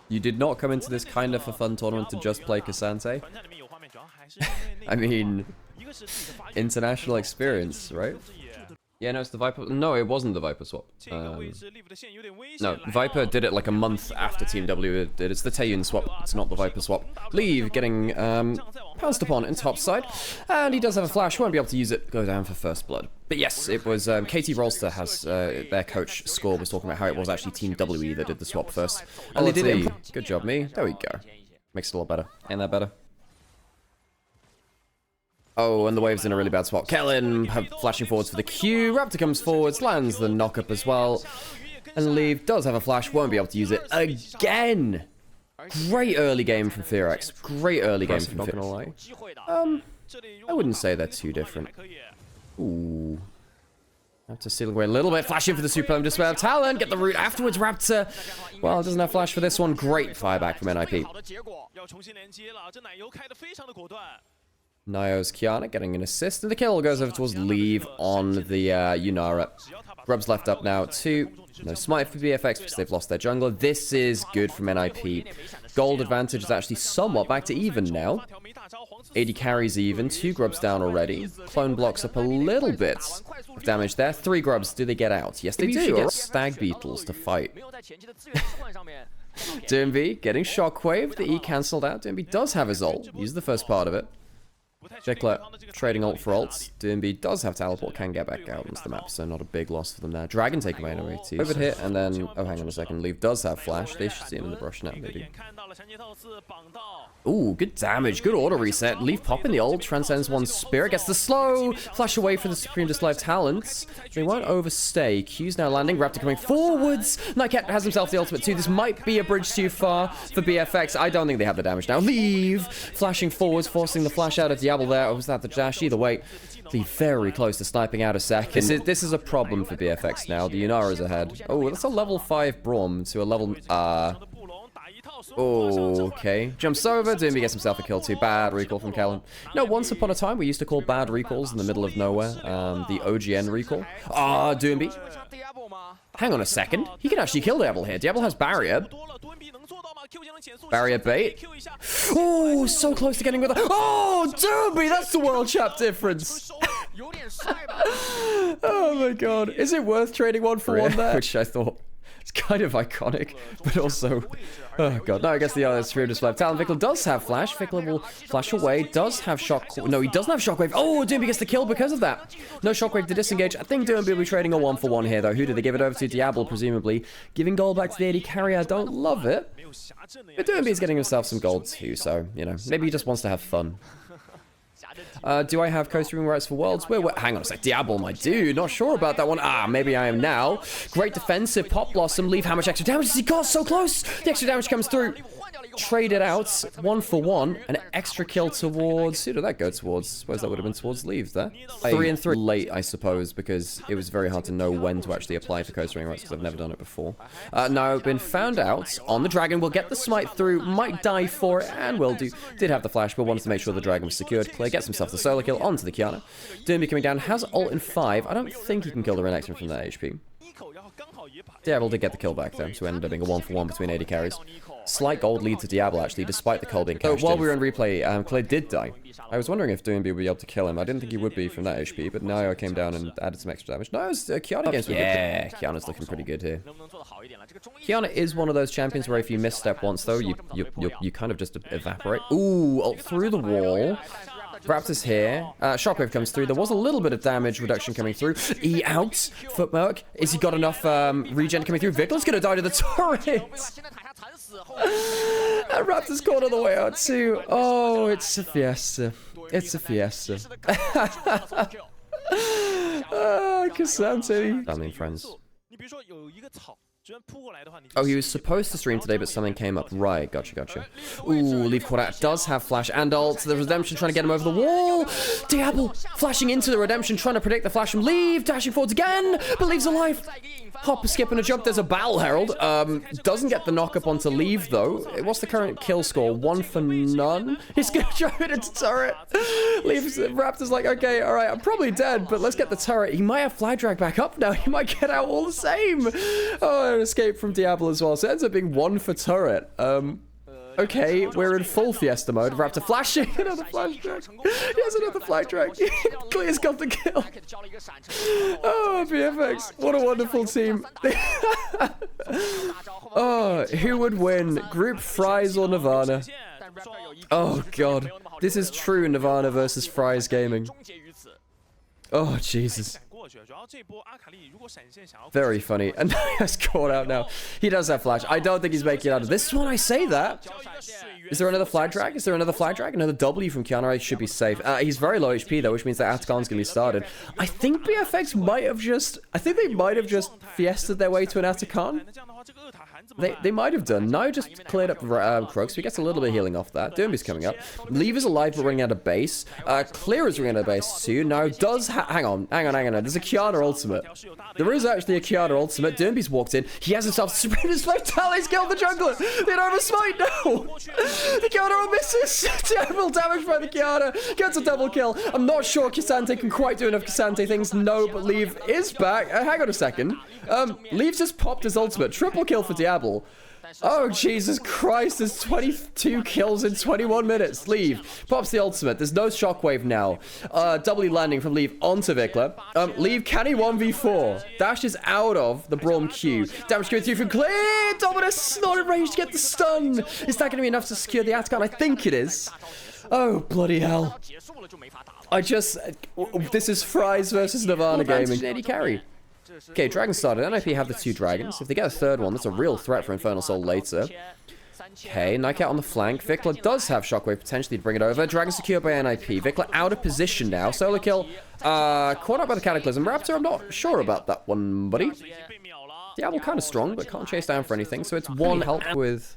You did not come into this kind of a fun tournament to just play Cassante. I mean, international experience, right? Yeah, no, it's the Viper. No, it wasn't the Viper swap. No, Viper did it like a month after Team W did. It's the Taeyun swap. It's not the Viper swap. Leave getting pounced upon in top side. And he does have a flash. Won't be able to use it. Go down for first blood. But yes, it was KT Rolster has their coach Score was talking about how it was actually Team WE that did the swap first. And they did it. Good job, me. There we go. Makes it a lot better. Ain't that better? Oh, and the wave's in a really bad spot. Kellen flashing forwards for the Q. Raptor comes forwards, lands the knock-up as well. And Leave does have a flash, won't be able to use it again. Great early game from FEARX. Great early game from FEARX. I wouldn't say they're too different. Ooh. Raptor stealing away a little bit. Flashing for the Supreme Display of Talent. Get the root afterwards. Raptor, well, doesn't have flash for this one. Great fireback from NIP. Nio's Kiana getting an assist, and the kill goes over towards Leave on the Yunara. Grub's left up now too. No smite for BFX because they've lost their jungler. This is good from NIP. Gold advantage is actually somewhat back to even now. 80 carries even. 2 grubs down already. Clone blocks up a little bit of damage there. 3 grubs. Do they get out? Yes, they do. Stag Beetles to fight. Gen.G getting Shockwave. The E cancelled out. Gen.G does have his ult. Use the first part of it. Jekyll trading ult for ults. Gen.G does have teleport, can get back out onto the map, so not a big loss for them there. Dragon taking away anyway too. Over hit, and then, oh hang on a second, Leave does have flash. They should see him in the brush now, they do. Ooh, good damage, good auto reset. Leave popping the ult, transcends one spirit, gets the slow, flash away for the Supreme Display of Talents. They won't overstay. Q's now landing, Raptor coming forwards. Nightcat has himself the ultimate too. This might be a bridge too far for BFX. I don't think they have the damage now. Leave, flashing forwards, forcing the flash out of Diablo there. Or was that the dash? Either way, Leave very close to sniping out a second. This is a problem for BFX now. The Yunara's ahead. Oh, that's a level 5 Braum to a level... Oh, okay. Jumps over. Gen.G gets himself a kill too. Bad recall from Kellen. No, once upon a time, we used to call bad recalls in the middle of nowhere. The OGN recall. Ah, Gen.G. Hang on a second. He can actually kill Diablo here. Diablo has barrier. Barrier bait. Oh, so close to getting with that. Oh, Gen.G, that's the world chap difference. Oh my god. Is it worth trading 1 for 1 there? Which I thought... It's kind of iconic, but also... Oh god, no, I guess the other Supreme Display of Talent. Vickler does have flash. Vickler will flash away. Does have shock... No, he doesn't have Shockwave. Oh, Gen.G gets the kill because of that. No Shockwave to disengage. I think Gen.G will be trading a 1 for 1 here, though. Who did they give it over to? Diablo, presumably. Giving gold back to the 80 carry. I don't love it. But Gen.G is getting himself some gold too, so, you know, maybe he just wants to have fun. Do I have co-streaming rights for Worlds? Hang on a sec. Diablo, my dude. Not sure about that one. Ah, maybe I am now. Great defensive. Pop Blossom. Leave. How much extra damage has he got? So close. The extra damage comes through. Trade it out. 1 for 1. An extra kill towards... Who did that go towards? I suppose that would have been towards Leave there. 3 and 3. Late, I suppose, because it was very hard to know when to actually apply for co-streaming rights because I've never done it before. Now, I've been found out on the dragon. We'll get the smite through. Might die for it, and will do. Did have the flash, but wanted to make sure the dragon was secured. Clear gets himself the solo kill onto the Kiana. Gen.G coming down. Has ult in 5. I don't think he can kill the Renekton from that HP. Diablo did get the kill back, though, so it ended up being a 1 for 1 between 80 carries. Slight gold lead to Diablo, actually, despite the cold being cashed while we were in replay, Clay did die. I was wondering if Gen.G would be able to kill him. I didn't think he would be from that HP, but now I came down and added some extra damage. No, it was Kiana against me. Yeah, Kiana's looking pretty good here. Kiana is one of those champions where if you misstep once, though, you kind of just evaporate. Ooh, ult through the wall. Raptor's here. Shockwave comes through. There was a little bit of damage reduction coming through. E out. Footmark. Is he got enough regen coming through? Vickler's gonna die to the turret. And Raptor's caught on the way out too. Oh, it's a fiesta. It's a fiesta. Cassante. Family and friends. Oh, he was supposed to stream today, but something came up. Right, gotcha. Ooh, Leave caught out. Does have flash and ult. The Redemption trying to get him over the wall. Diablo flashing into the Redemption, trying to predict the flash from Leave. Dashing forwards again, but Leave's alive. Hop, skip, and a jump. There's a Battle Herald. Doesn't get the knock up onto Leave, though. What's the current kill score? 1 for none. He's gonna drive it into turret. Leave's Raptor's like, okay, all right, I'm probably dead, but let's get the turret. He might have flag drag back up now. He might get out all the same. Oh, an escape from Diablo as well. So it ends up being 1 for turret. Okay, we're in full Fiesta mode. Raptor flashing. Another flash drag. He has another flag drag. Clear's got the kill. Oh, BFX. What a wonderful team. Oh, who would win? Group Fries or Nirvana? Oh, God. This is true Nirvana versus Fries gaming. Oh, Jesus. Very funny. And now he has caught out now. He does have flash. I don't think he's making it out of this one. I say that. Is there another flag drag? Is there another flag drag? Another W from Kiana should be safe. He's very low HP though, which means that Atacon's gonna be started. I think BFX might have just... I think they might have just fiestaed their way to an Atacon. They might have done. Now just cleared up Crux. So he gets a little bit of healing off that. Dermby's coming up. Leave is alive but running out of base. Clear is running out of base too. Now does... hang on. There's a Kiana ultimate. There is actually a Kiana ultimate. Dermby's walked in. He has himself Sprinters Fatality's killed the jungler. They don't have a smite. No. The Kiana misses. Terrible damage by the Kiana. Gets a double kill. I'm not sure K'Sante can quite do enough K'Sante things. No, but Leave is back. Hang on a second. Leave's just popped his ultimate. Triple kill for Diablo. Oh, Jesus Christ. There's 22 kills in 21 minutes. Leave. Pops the ultimate. There's no shockwave now. Doubly landing from Leave onto Vikla. Leave, can he 1v4? Dash is out of the Braum Q. Damage going through from Clear. Dominus not in range to get the stun. Is that going to be enough to secure the Atacon? I think it is. Oh, bloody hell. This is Fries versus Nirvana gaming. 80 carry. Okay, Dragon started. NIP have the 2 dragons. If they get a 3rd one, that's a real threat for Infernal Soul later. Okay, Nightcat on the flank. Vikla does have Shockwave potentially to bring it over. Dragon secured by NIP. Vikla out of position now. Solo kill. Caught up by the Cataclysm. Raptor, I'm not sure about that one, buddy. Diablo kind of strong, but can't chase down for anything. So it's 1 help with...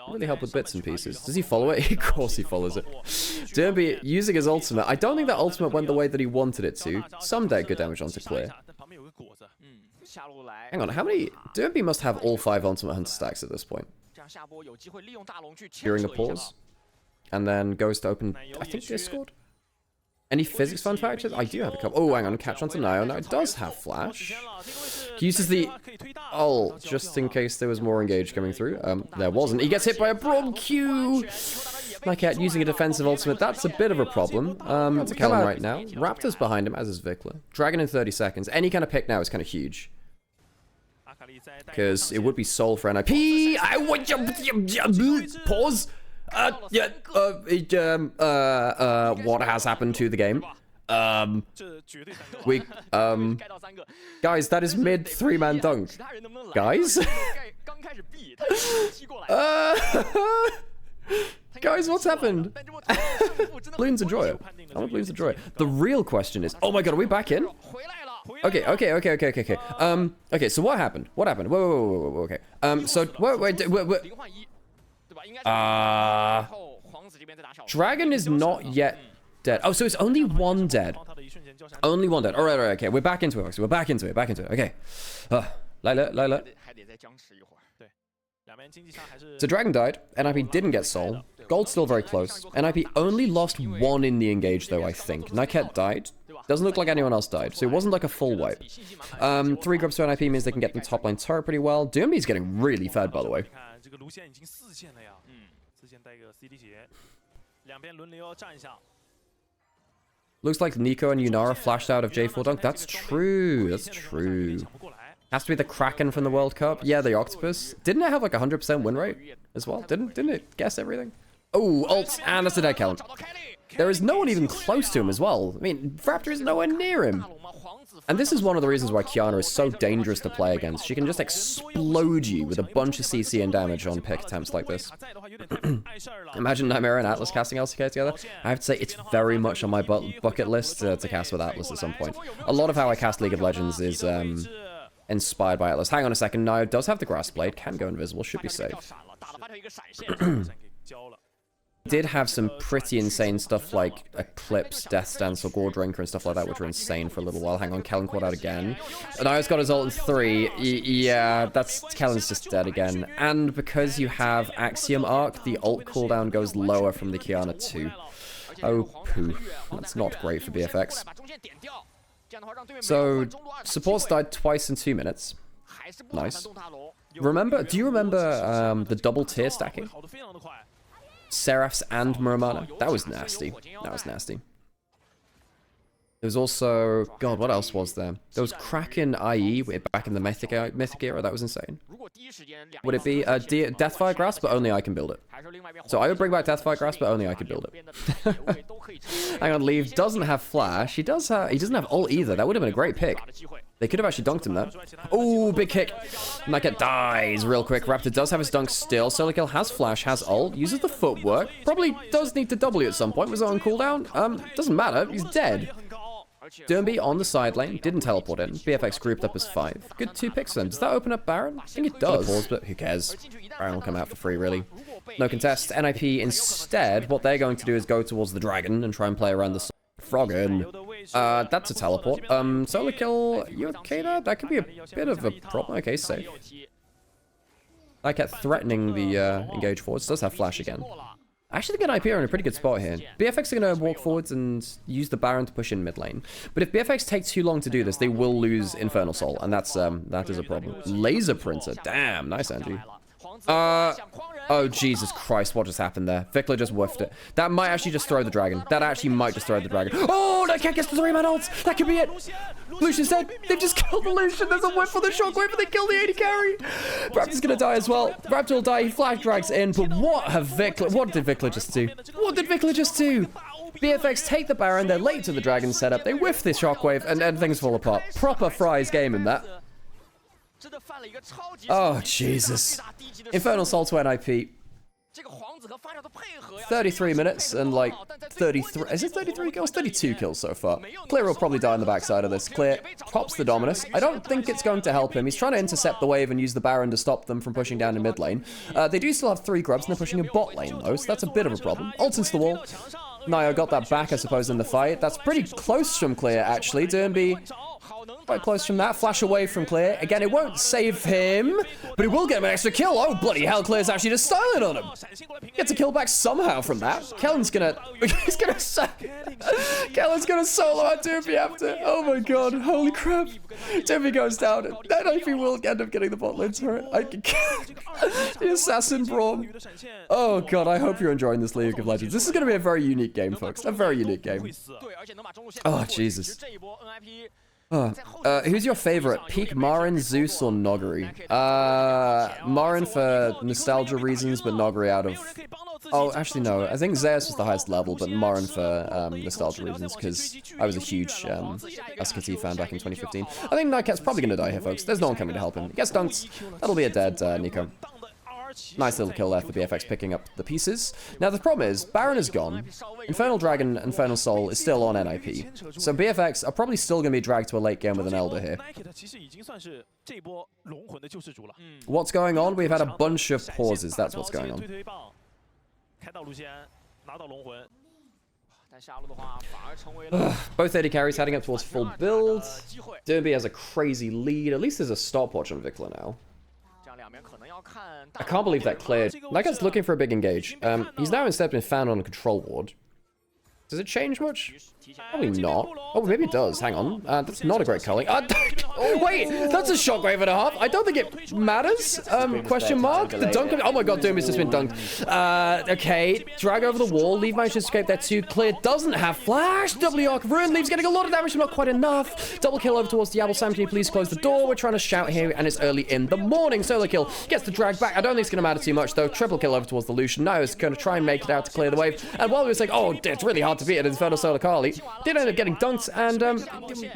really help with bits and pieces. Does he follow it? Of course he follows it. Derby using his ultimate. I don't think that ultimate went the way that he wanted it to. Some dead good damage onto Clear. Hang on, how many... Derby must have all 5 ultimate hunter stacks at this point. During a pause. And then goes to open, I think, Discord? Any physics fun facts? I do have a couple. Oh, hang on. Catch onto Nio. Now it does have flash. He uses the ult just in case there was more engage coming through. There wasn't. He gets hit by a Braum Q. Nightcat using a defensive ultimate. That's a bit of a problem. To kill him right now. Raptor's behind him, as is Vikla. Dragon in 30 seconds. Any kind of pick now is kind of huge. Because it would be soul for NIP. Pause. What has happened to the game? Guys, that is mid 3-man dunk. Guys? Guys, what's happened? Balloons enjoy it. I want Balloons enjoy it. The real question is, oh my god, are we back in? Okay. Okay, so what happened? Whoa, okay. Dragon is not yet dead. Oh, so it's only 1 dead. Only 1 dead. Alright, okay. We're back into it. Back into it. Okay. Lila. So Dragon died. NIP didn't get soul. Gold's still very close. NIP only lost 1 in the engage, though, I think. Nightcat died. Doesn't look like anyone else died, so it wasn't like a full wipe. 3 groups to NIP means they can get the top line turret pretty well. Doomby's getting really fed, by the way. Looks like Nico and Yunara flashed out of J4 Dunk. That's true. Has to be the Kraken from the World Cup. Yeah, the Octopus. Didn't it have like 100% win rate as well? Didn't it guess everything? Oh, ult, and that's a dead count. There is no one even close to him as well. I mean, Raptor is nowhere near him. And this is one of the reasons why Kiana is so dangerous to play against. She can just explode you with a bunch of CC and damage on pick attempts like this. Imagine Nightmare and Atlas casting LCK together. I have to say, it's very much on my bucket list to cast with Atlas at some point. A lot of how I cast League of Legends is inspired by Atlas. Hang on a second. Nio does have the Grass Blade. Can go invisible. Should be safe. Did have some pretty insane stuff like Eclipse, Death Dance, or Gore Drinker and stuff like that, which were insane for a little while. Hang on, Kellen caught out again. And Nio's got his ult in 3. Yeah, Kellen's just dead again. And because you have Axiom Arc, the ult cooldown goes lower from the Kiana too. Oh, poo. That's not great for BFX. So, supports died twice in 2 minutes. Nice. Do you remember the double tier stacking? Seraphs and Muramana? That was nasty. That was nasty. There was also... God, what else was there? There was Kraken IE back in the Mythic era. That was insane. Would it be Deathfire Grasp, but only I can build it? So I would bring back Deathfire Grasp, but only I could build it. Hang on, Leave doesn't have Flash. He doesn't have ult either. That would have been a great pick. They could have actually dunked him there. Oh, big kick. Nugget dies real quick. Raptor does have his dunk still. Solo Kill has Flash, has ult, uses the footwork. Probably does need to W at some point. Was it on cooldown? Doesn't matter. He's dead. Gen.G on the side lane, didn't teleport in. BFX grouped up as 5. Good 2 picks for them. Does that open up Baron? I think it does. Pause, but who cares? Baron will come out for free, really. No contest. NIP instead, what they're going to do is go towards the dragon and try and play around the Froggen. That's a teleport. Solo Kill, you okay there? That could be a bit of a problem. Okay, safe. I kept threatening the engage forwards. Does have Flash again. I actually think NIP are in a pretty good spot here. BFX are going to walk forwards and use the Baron to push in mid lane. But if BFX takes too long to do this, they will lose Infernal Soul, and that is a problem. Laser Printer, damn, nice Angie. Oh Jesus Christ, what just happened there? Vikla just whiffed it. That might actually just throw the dragon. That actually might just throw the dragon. Oh, that can't get the 3-man ults. That could be it. Lucian's dead. They've just killed the Lucian. There's a whiff for the shockwave, but they kill the AD carry. Raptor's gonna die as well. Raptor will die. He flash drags in, but what did Vikla just do? What did Vikla just do? BFX take the Baron. They're late to the dragon setup. They whiff this shockwave, and things fall apart. Proper Fry's game in that. Oh, Jesus. Infernal Soul to NIP. 33 minutes and like 33... Is it 33 kills? 32 kills so far. Clear will probably die on the backside of this. Clear pops the Dominus. I don't think it's going to help him. He's trying to intercept the wave and use the Baron to stop them from pushing down in mid lane. They do still have 3 grubs and they're pushing in bot lane though, so that's a bit of a problem. Ult into the wall. Nio got that back, I suppose, in the fight. That's pretty close from Clear, actually. Gen.G quite close from that. Flash away from Clear. Again, it won't save him, but it will get him an extra kill. Oh, bloody hell, Clear's actually just styling on him. Gets a kill back somehow from that. Kellen's gonna... Kellen's gonna solo out Doofy after. Oh my god, holy crap. Doofy goes down. Then if he will end up getting the bot lane turret. The Assassin Braum. Oh god, I hope you're enjoying this League of Legends. This is gonna be a very unique game, folks. A very unique game. Oh, Jesus. Who's your favorite? Peak Marin, Zeus, or Noggery? Marin for nostalgia reasons, but Noggery out of... Oh, actually, no. I think Zeus was the highest level, but Marin for nostalgia reasons, because I was a huge SKT fan back in 2015. I think Nightcat's probably going to die here, folks. There's no one coming to help him. He gets dunked. That'll be a dead Nico. Nice little kill there for BFX picking up the pieces. Now, the problem is, Baron is gone. Infernal Dragon, Infernal Soul is still on NIP. So BFX are probably still going to be dragged to a late game with an Elder here. What's going on? We've had a bunch of pauses. That's what's going on. Both AD carries heading up towards full build. Gen.G has a crazy lead. At least there's a stopwatch on Vikla now. I can't believe that cleared. That guy's looking for a big engage. He's now instead been found on a control ward. Does it change much? Probably not. Oh, maybe it does. Hang on. That's not a great culling. Oh, wait! That's a shockwave and a half. I don't think it matters. Question mark? The dunk... Oh my god, Doom has just been dunked. Okay. Drag over the wall. Leave managed to escape there too. Clear doesn't have flash. W arc. Ruin Leave's getting a lot of damage, but not quite enough. Double kill over towards Diablo. Sam, can you please close the door? We're trying to shout here, and it's early in the morning. Solo kill. Gets the drag back. I don't think it's going to matter too much, though. Triple kill over towards the Lucian. Now is going to try and make it out to clear the wave. And while we were saying, oh, it's really hard to beat it, Infernal Solar Carly did end up getting dunked and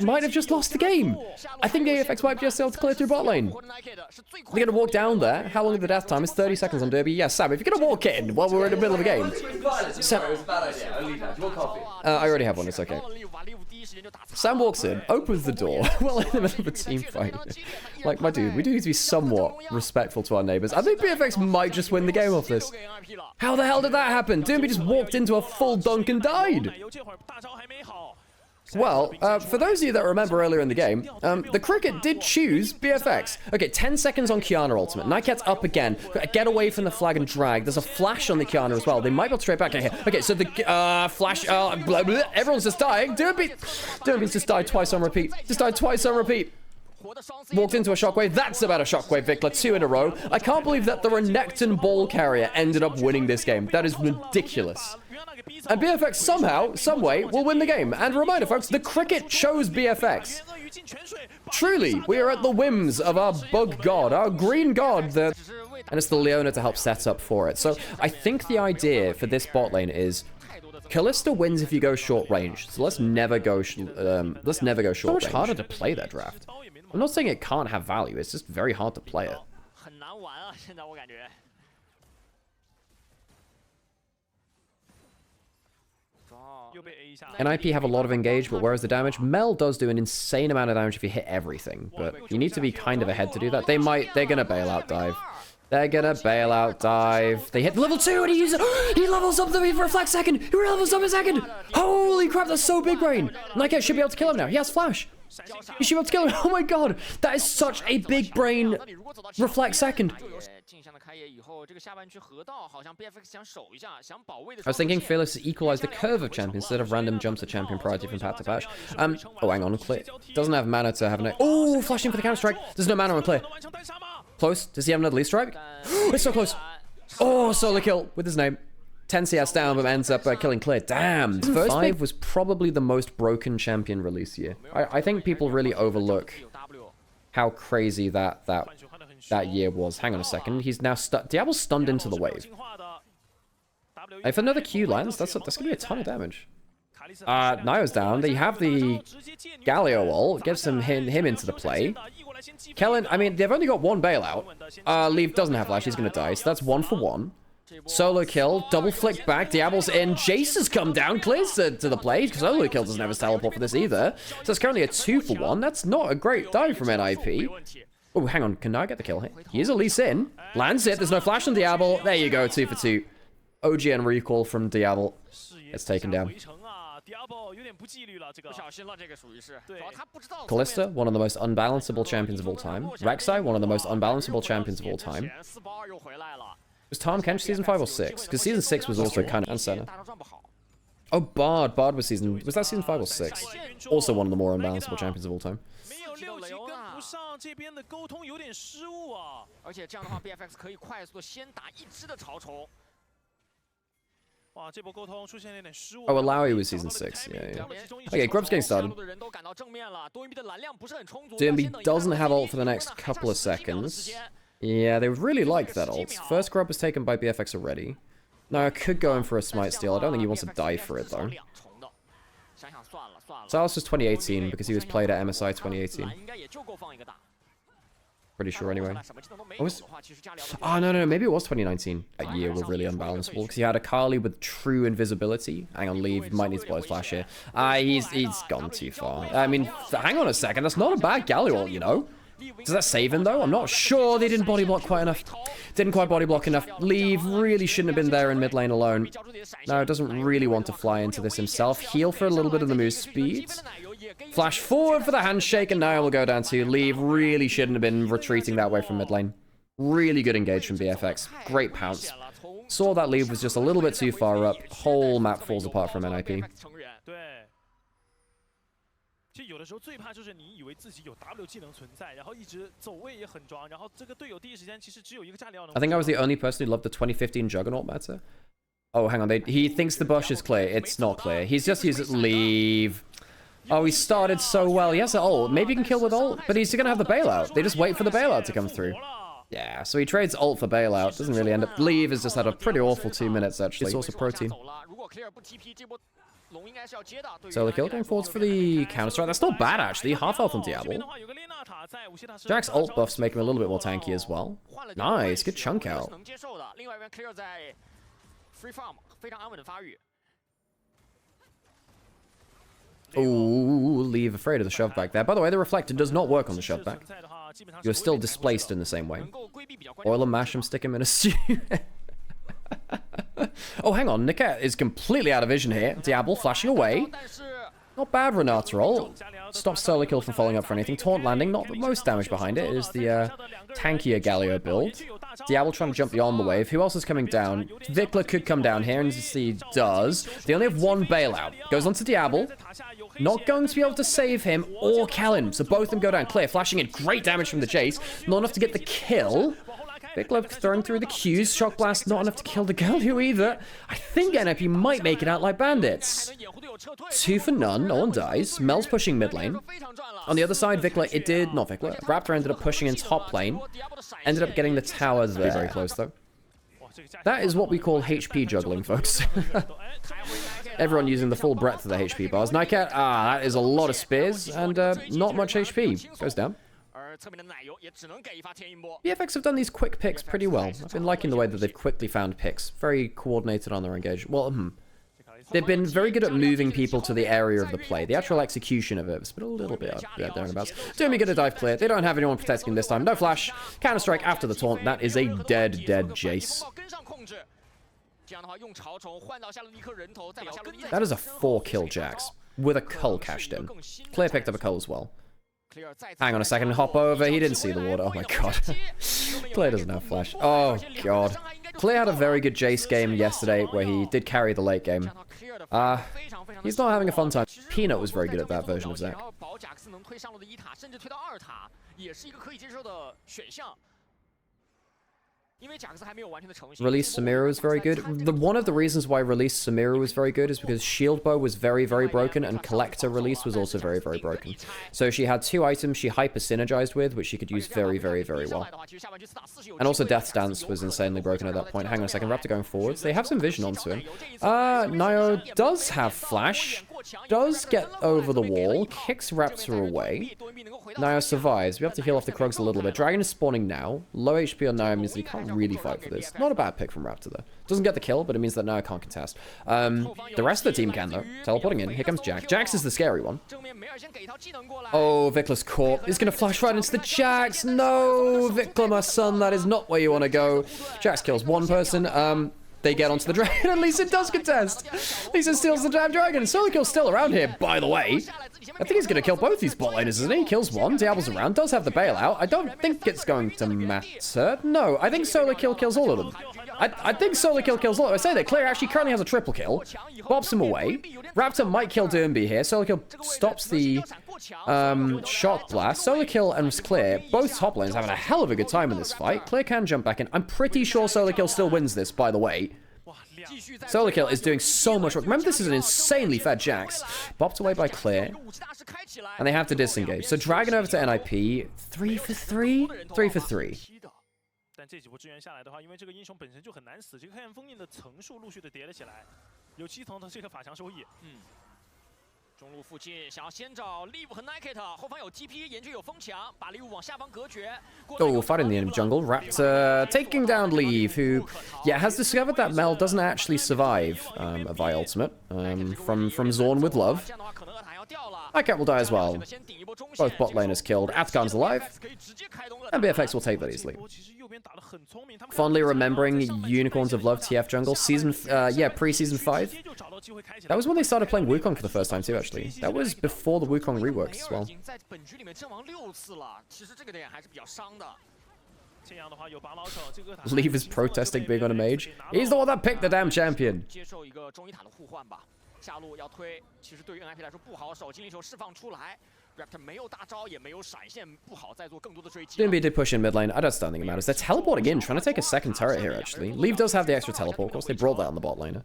might have just lost the game. I think the AFX might just be able to clear through bot lane. They're going to walk down there. How long is the death time? It's 30 seconds on Derby. Yes, Sam, if you're going to walk in while we're in the middle of a game. Sam, I already have one. It's okay. Sam walks in, opens the door, well in the middle of a team fight. Like, my dude, we do need to be somewhat respectful to our neighbors. I think BFX might just win the game off this. How the hell did that happen? Doomby just walked into a full dunk and died. Well, for those of you that remember earlier in the game, the Cricket did choose BFX. Okay, 10 seconds on Kiana ultimate. Nightcat's up again. Get away from the flag and drag. There's a flash on the Kiana as well. They might be able to straight back here. Okay, so the flash, blah, blah, everyone's just dying. Doomby's just died twice on repeat. Just died twice on repeat. Walked into a shockwave. That's about a shockwave, Vikla. 2 in a row. I can't believe that the Renekton ball carrier ended up winning this game. That is ridiculous. And BFX somehow, someway, will win the game. And a reminder, folks, the cricket chose BFX. Truly, we are at the whims of our bug god, our green god, and it's the Leona to help set up for it. So I think the idea for this bot lane is Kalista wins if you go short range. So let's never go short range. So much harder to play that draft. I'm not saying it can't have value. It's just very hard to play it. NIP have a lot of engage, but whereas the damage, Mel does do an insane amount of damage if you hit everything. But you need to be kind of ahead to do that. They're gonna bail out dive. They're gonna bail out dive. They hit level 2 and he uses it. He levels up the reflex second. He levels up a second. Holy crap, that's so big brain. Nike should be able to kill him now. He has flash. He should be able to kill him. Oh my god. That is such a big brain reflex second. I was thinking Fearless equalized the curve of champions instead of random jumps of champion priority from patch to patch. Oh, hang on, Clear. Doesn't have mana to have an... Oh, flashing for the counter strike. There's no mana on Clear. Close. Does he have another lead strike? It's so close. Oh, solo kill with his name. 10 CS down, but ends up killing Clear. Damn. First 5 was probably the most broken champion release year. I think people really overlook how crazy that year was. Hang on a second. He's now stunned. Diablo's stunned into the wave. If another Q lands, that's going to be a ton of damage. Nio's down. They have the Galio ult. Gets him into the play. Kellen, I mean, they've only got one bailout. Leaf doesn't have flash. He's going to die. So that's 1 for 1. Solo kill. Double flick back. Diablo's in. Jace has come down. Clears to the play. Solo kill doesn't have his teleport for this either. So it's currently a 2 for 1. That's not a great dive from NIP. Oh, hang on. Can I get the kill here? He is at least in. Lands it. There's no flash on Diablo. There you go. 2 for 2. OGN recall from Diablo. It's taken down. Kalista, one of the most unbalanceable champions of all time. Rek'Sai, one of the most unbalanceable champions of all time. Was Tahm Kench season 5 or 6? Because season 6 was also kind of... And Senna. Oh, Bard. Bard was season... Was that season 5 or 6? Also one of the more unbalanceable champions of all time. Oh, Alawi was season 6. Yeah. Okay, Grub's getting started. DMB doesn't have ult for the next couple of seconds. Yeah, they would really like that ult. First Grub was taken by BFX already. Now, I could go in for a smite steal. I don't think he wants to die for it, though. Silas was 2018 because he was played at MSI 2018. Pretty sure, anyway. Oh, no. Maybe it was 2019. That year was really unbalanceable because he had Akali with true invisibility. Hang on, Leave. Might need to blow his flash here. He's gone too far. I mean, hang on a second. That's not a bad Galio, you know? Does that save him, though? I'm not sure. They didn't body block quite enough. Didn't quite body block enough. Leave really shouldn't have been there in mid lane alone. No, doesn't really want to fly into this himself. Heal for a little bit of the move speed. Flash forward for the handshake, and now we'll go down to Leave. Really shouldn't have been retreating that way from mid lane. Really good engage from BFX. Great pounce. Saw that Leave was just a little bit too far up. Whole map falls apart from NIP. I think I was the only person who loved the 2015 Juggernaut meta. Oh, hang on. He thinks the bush is clear. It's not clear. He's just used Leave. Oh, he started so well. He has an ult. Maybe he can kill with ult, but he's going to have the bailout. They just wait for the bailout to come through. Yeah, so he trades ult for bailout. Doesn't really end up... Leave has just had a pretty awful 2 minutes, actually. It's also protein. So the kill going forwards for the counter-strike. That's not bad, actually. Half health on Diablo. Jack's ult buffs make him a little bit more tanky as well. Nice. Good chunk out. Ooh, Leave afraid of the shove back there. By the way, the reflector does not work on the shove back. You're still displaced in the same way. Oil and mash him, stick him in a stew. Oh, hang on. Niket is completely out of vision here. Diablo flashing away. Not bad, Renata ult. Stops solo kill from falling up for anything. Taunt landing, not the most damage behind it. It is the tankier Galio build. Diablo trying to jump beyond the wave. Who else is coming down? Vikla could come down here, and he does. They only have one bailout. Goes on to Diablo. Not going to be able to save him or Kellen. So both of them go down. Clear flashing in. Great damage from the Jace. Not enough to get the kill. Big Love throwing through the Qs. Shock Blast not enough to kill the girl either. I think NIP might make it out like bandits. 2 for none. No one dies. Mel's pushing mid lane. On the other side, Raptor ended up pushing in top lane. Ended up getting the tower there. Very close though. That is what we call HP juggling, folks. Everyone using the full breadth of the HP bars. Nightcat, that is a lot of spears and not much HP. Goes down. BFX have done these quick picks pretty well. I've been liking the way that they've quickly found picks. Very coordinated on their engagement. Well, they've been very good at moving people to the area of the play. The actual execution of it has been a little bit up there and abouts. Doing get a dive clear. They don't have anyone protecting him this time. No flash. Counter-strike after the taunt. That is a dead Jace. That is a 4-kill Jax with a cull cashed in. Clear picked up a cull as well. Hang on a second, hop over. He didn't see the water. Oh my god. Clear doesn't have flash. Oh god. Clear had a very good Jace game yesterday where he did carry the late game. He's not having a fun time. Peanut was very good at that version of Zac. Release Samira was very good. One of the reasons why Release Samira was very good is because Shield Bow was very, very broken, and Collector Release was also very, very broken. So she had 2 items she hyper-synergized with, which she could use very, very, very well. And also Death's Dance was insanely broken at that point. Hang on a second, Raptor going forwards. They have some vision onto him. Nio does have flash, does get over the wall, kicks Raptor away. Nio survives. We have to heal off the Krugs a little bit. Dragon is spawning now. Low HP on Nio means that he can't really fight for this. Not a bad pick from Raptor though. Doesn't get the kill, but it means that Nio can't contest. The rest of the team can though. Teleporting in. Here comes Jax. Jax is the scary one. Oh, Vicla's caught. He's going to flash right into the Jax. No, Vicla, my son, that is not where you want to go. Jax kills one person. They get onto the dragon. At least it does contest. Lisa steals the damn dragon. Solo Kill's still around here, by the way. I think he's going to kill both these bot laners, isn't he? Kills one. Diablo's around. Does have the bailout. I don't think it's going to matter. No, I think Solo Kill kills all of them. I think Solo Kill kills all of them. I say that Clear actually currently has a triple kill. Bops him away. Raptor might kill Doomby here. Solo Kill stops the Shock Blast. Solo Kill and Clear, both top lanes, having a hell of a good time in this fight. Clear can jump back in. I'm pretty sure Solo Kill still wins this, by the way. Solo Kill is doing so much work. Remember, this is an insanely fat Jax. Bopped away by Clear. And they have to disengage. So Dragon over to NIP. 3 for 3? 3 for 3. 但这几波支援下来的话，因为这个英雄本身就很难死，这个黑暗封印的层数陆续的叠了起来，有7层的这个法强收益。中路附近想要先找 Live 和 Nightcat， 后方有 TP， 眼睛有风墙，把 Live 往下方隔绝。Oh, fighting the enemy jungle. Raptor taking down Live, who, has discovered that Mel doesn't actually survive a Vi ultimate from Zorn with Love. Nightcat will die as well. Both bot laners killed. Athgar's alive. And BFX will take that easily. Fondly remembering Unicorns of Love TF jungle. Pre-season 5. That was when they started playing Wukong for the first time too, actually. That was before the Wukong reworks as well. Leave is protesting being on a mage. He's the one that picked the damn champion. Doomby did push in mid lane. I don't think it matters. They're teleporting in, trying to take a second turret here, actually. Leave does have the extra teleport. Of course, they brought that on the bot laner.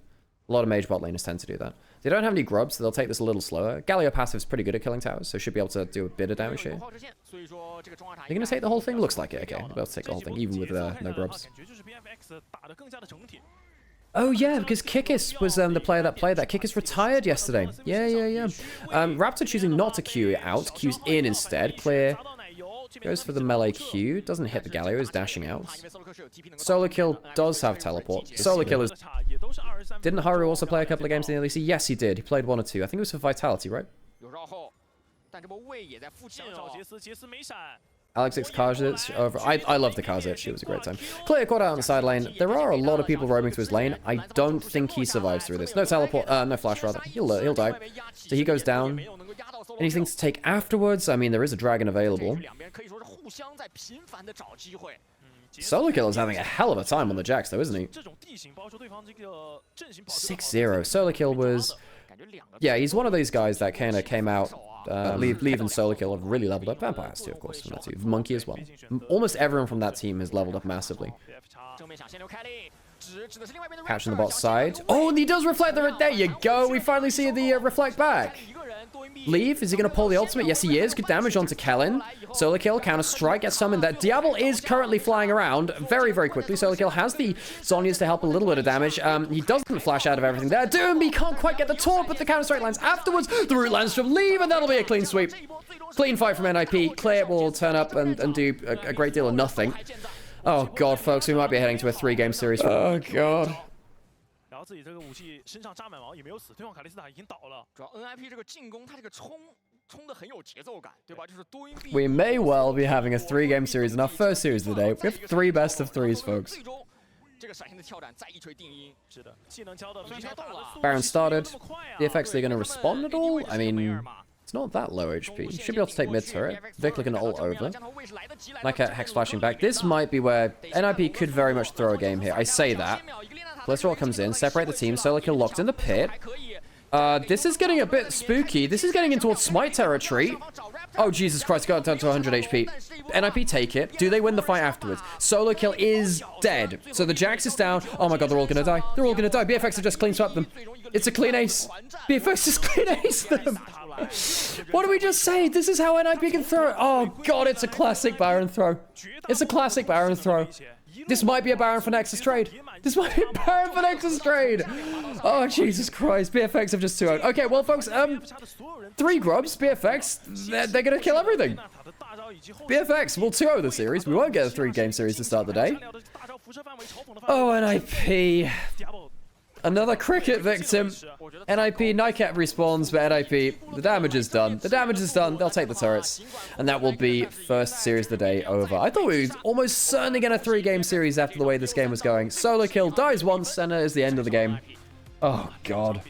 A lot of mage bot laners tend to do that. They don't have any grubs, so they'll take this a little slower. Galio passive's pretty good at killing towers, so should be able to do a bit of damage here. They're going to take the whole thing? Looks like it. Okay, they'll be able to take the whole thing, even with no grubs. Oh yeah, because Kikis was the player that played that. Kikis retired yesterday. Yeah. Raptor choosing not to Q out, Q's in instead. Clear. Goes for the melee Q. Doesn't hit the Galio, is dashing out. Solo Kill does have teleport. Solo Kill is... Didn't Haru also play a couple of games in the LEC? Yes, he did. He played 1 or 2. I think it was for Vitality, right? Alexix Kazich over. I love the Kazich. It was a great time. Clear caught out on the side lane. There are a lot of people roaming to his lane. I don't think he survives through this. No teleport. No flash, rather. He'll die. So he goes down. Anything to take afterwards? I mean, there is a dragon available. Solo Kill is having a hell of a time on the Jax, though, isn't he? 6-0. Solo Kill was Yeah, he's one of these guys that kind of came out. Leave and Solo Kill have really leveled up. Vampire has too, of course, from that team. Monkey as well. Almost everyone from that team has leveled up massively. Catching the bot side. Oh, and he does reflect the... There you go. We finally see the reflect back. Leave. Is he going to pull the ultimate? Yes, he is. Good damage onto Kellen. Solo Kill. Counter strike. Gets summoned. That Diablo is currently flying around very, very quickly. Solo Kill has the Zhonya's to help a little bit of damage. He doesn't flash out of everything there. Doom, he can't quite get the taunt, but the counter strike lands afterwards. The root lands from Leave, and that'll be a clean sweep. Clean fight from NIP. Clear will turn up and do a great deal of nothing. Oh, God, folks. We might be heading to a 3-game series. Oh, God. We may well be having a 3-game series in our first series of the day. We have 3 best of 3s, folks. Baron started. BFX, they're going to respond at all? I mean, it's not that low HP. Should be able to take mid turret. Vic looking to ult over. Nightcat Hex flashing back. This might be where NIP could very much throw a game here. I say that. Glycerol comes in, separate the team. Solo Kill locked in the pit. This is getting a bit spooky. This is getting into towards Smite territory. Oh, Jesus Christ, got down to 100 HP. NIP take it. Do they win the fight afterwards? Solo Kill is dead. So the Jax is down. Oh my God, they're all gonna die. They're all gonna die. BFX have just clean swept them. It's a clean ace. BFX just clean ace them. What did we just say? This is how NIP can throw it. Oh God, it's a classic Baron throw. It's a classic Baron throw. This might be a Baron for Nexus trade. This might be a Baron for Nexus trade. Oh, Jesus Christ. BFX have just 2-0'd. Okay, well, folks, 3 grubs. BFX, they're going to kill everything. BFX will 2-0 the series. We won't get a 3-game series to start the day. Oh, NIP. Another cricket victim. NIP, Nightcat respawns, but NIP, the damage is done. The damage is done. They'll take the turrets. And that will be first series of the day over. I thought we were almost certainly get a 3-game series after the way this game was going. Solo Kill dies once, and it is the end of the game. Oh, God.